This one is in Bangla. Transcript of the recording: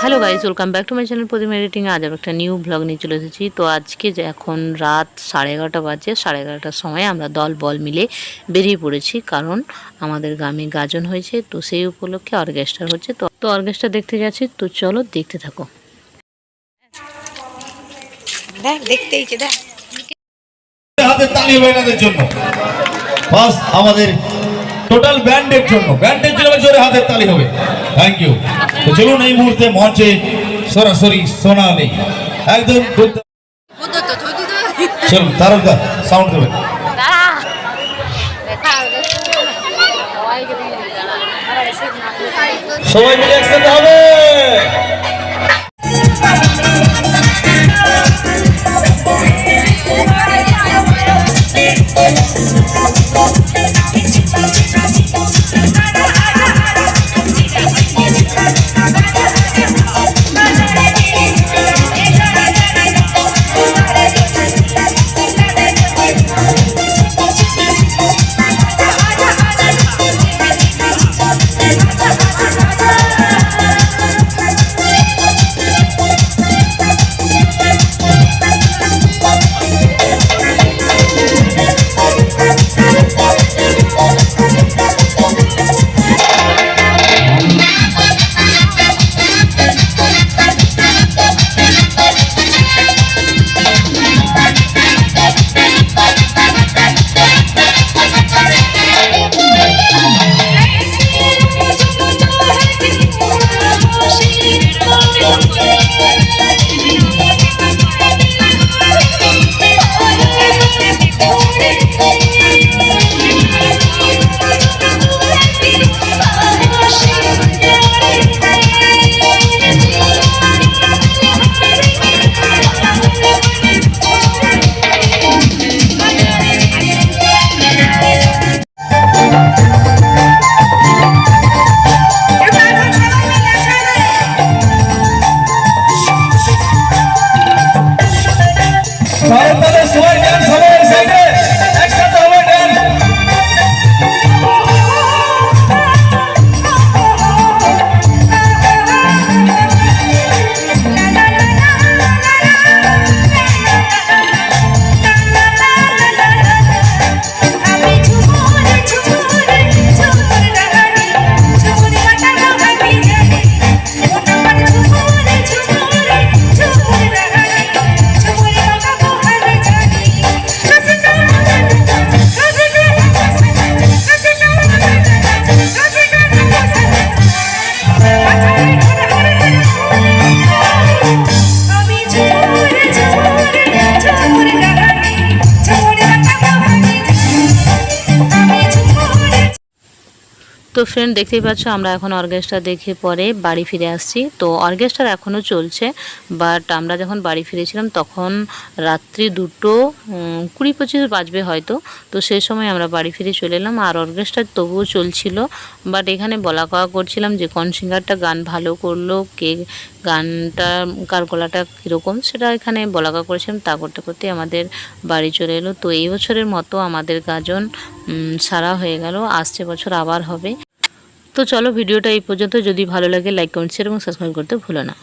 Hello guys, welcome back to my channel Pratima editing. আজ আবার একটা নিউ ব্লগ নিয়ে চলে এসেছি। তো আজকে যে এখন রাত 11:30 বাজে, 11:30টার সময় আমরা দল বল মিলে বেরিয়ে পড়েছি, কারণ আমাদের গ্রামে গাজন হয়েছে। তো সেই উপলক্ষে অর্কেস্ট্রা হচ্ছে, তো অর্কেস্ট্রা দেখতে যাচ্ছি। তো চলো দেখতে থাকো। হাতে তালি হবে এনাদের জন্য, বাস আমাদের টোটাল ব্যান্ডের জন্য জোরে হাতের তালি হবে। Thank you. তো চলুন এই মুহূর্তে মঞ্চে সরাসরি সোনালি একদম চলুন তারকদা সাউন্ড দেবেন। সবাই মিলে একসাথে হবে। তো ফ্রেন্ড, দেখতেই পাচ্ছ আমরা এখন অর্কেস্ট্রা দেখে পরে বাড়ি ফিরে আসছি। তো অর্কেস্ট্রা এখনও চলছে, বাট আমরা যখন বাড়ি ফিরেছিলাম তখন রাত্রি 2:20-25 বাজবে হয়তো। তো সেই সময় আমরা বাড়ি ফিরে চলে এলাম, আর অর্কেস্ট্রা তবুও চলছিল। বাট এখানে বলা কওয়া করছিলাম যে কোন সিঙ্গারটা গান ভালো করলো, কে গানটা কার গলাটা কীরকম, সেটা এখানে বলা কওয়া করেছিলাম। তা করতে করতে আমাদের বাড়ি চলে এলো। তো এই বছরের মতো আমাদের গাজন সারা হয়ে গেল, আসছে বছর আবার হবে। তো চলো ভিডিওটা এই পর্যন্ত। যদি ভালো লাগে লাইক, কমেন্ট, শেয়ার এবং সাবস্ক্রাইব করতে ভুলো না।